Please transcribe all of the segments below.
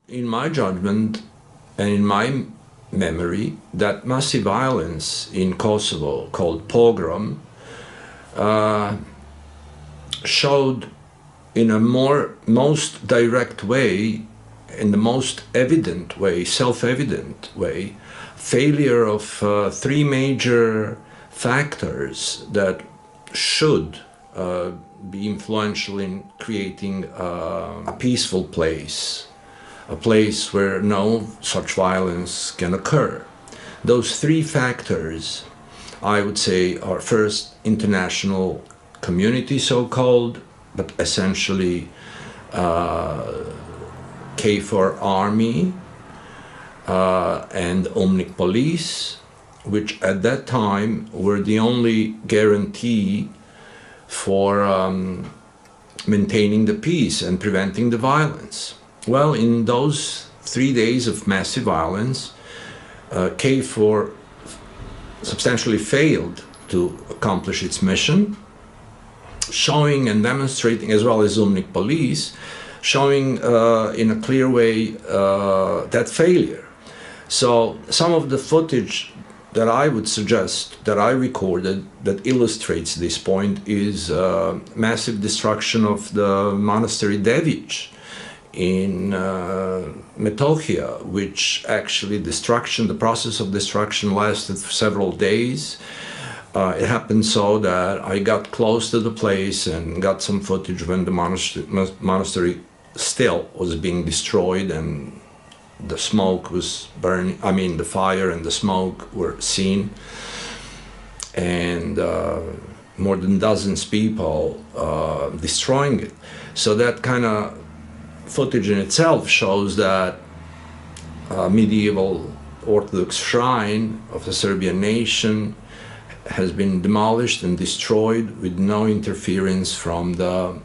In my judgment and in my memory, that massive violence in Kosovo called pogrom showed in a most direct way, in the most evident way, self-evident way, failure of three major factors that should be influential in creating a peaceful place, a place where no such violence can occur. Those three factors, I would say, are first international community, so-called, but essentially KFOR army and Omnik police, which at that time were the only guarantee for maintaining the peace and preventing the violence. Well, in those 3 days of massive violence, KFOR substantially failed to accomplish its mission, showing and demonstrating, as well as Omnik police, showing in a clear way that failure. So some of the footage that I would suggest that I recorded that illustrates this point is massive destruction of the monastery Devic in Metohija, which actually the process of destruction lasted for several days. It happened so that I got close to the place and got some footage when the monastery still was being destroyed and the smoke was burning, the fire and the smoke were seen, and more than dozens people destroying it. So that kind of footage in itself shows that medieval Orthodox shrine of the Serbian nation has been demolished and destroyed with no interference from the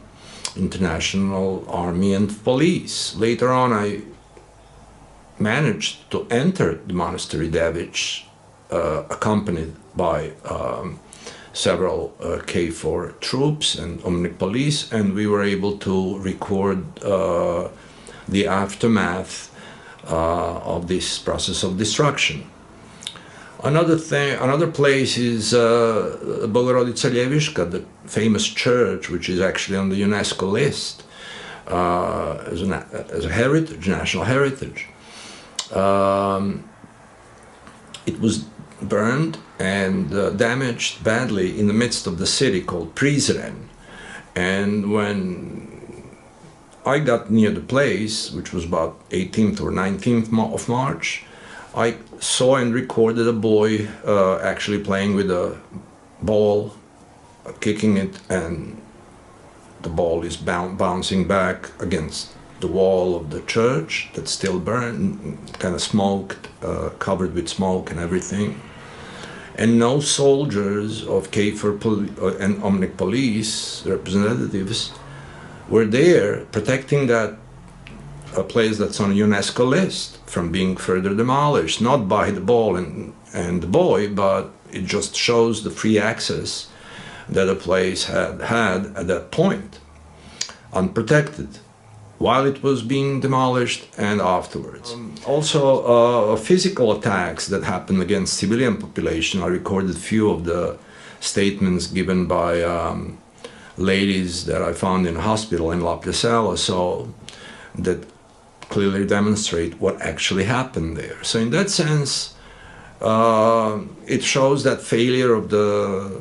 international army and police. Later on, I managed to enter the monastery Devic, accompanied by several KFOR troops and Omnik police, and we were able to record the aftermath of this process of destruction. Another place is Bogorodica Ljeviška, the famous church, which is actually on the UNESCO list as a heritage, national heritage. It was burned and damaged badly in the midst of the city called Prizren. And when I got near the place, which was about 18th or 19th of March, I saw and recorded a boy actually playing with a ball, kicking it, and the ball is bouncing back against the wall of the church that still burned, kind of smoked, covered with smoke and everything. And no soldiers of KFOR and Omnik police representatives were there protecting that a place that's on a UNESCO list from being further demolished, not by the ball and the boy, but it just shows the free access that a place had at that point, unprotected, while it was being demolished and afterwards. Also, physical attacks that happened against civilian population. I recorded few of the statements given by ladies that I found in a hospital in La Plesala, so that clearly demonstrate what actually happened there. So in that sense, it shows that failure of the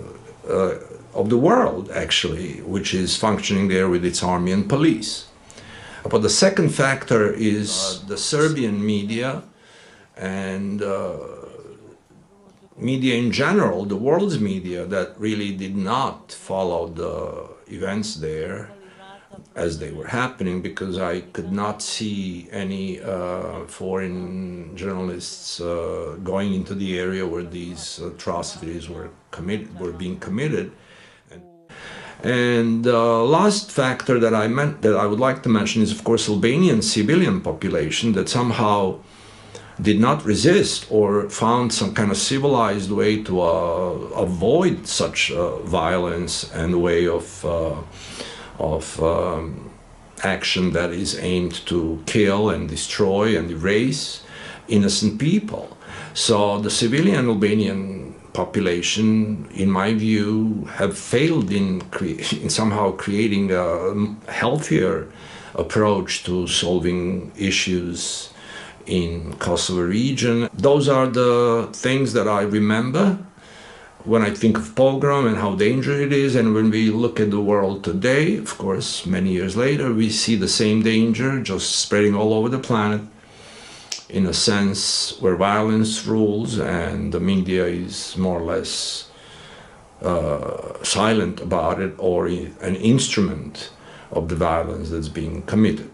world, actually, which is functioning there with its army and police. But the second factor is the Serbian media and media in general, the world's media, that really did not follow the events there as they were happening, because I could not see any foreign journalists going into the area where these atrocities were being committed. And the last factor that I would like to mention is, of course, Albanian civilian population that somehow did not resist or found some kind of civilized way to avoid such violence and way of action that is aimed to kill and destroy and erase innocent people. So the civilian Albanian population, in my view, have failed in somehow creating a healthier approach to solving issues in Kosovo region. Those are the things that I remember when I think of pogrom and how dangerous it is. And when we look at the world today, of course, many years later, we see the same danger just spreading all over the planet, in a sense where violence rules and the media is more or less silent about it, or an instrument of the violence that's being committed.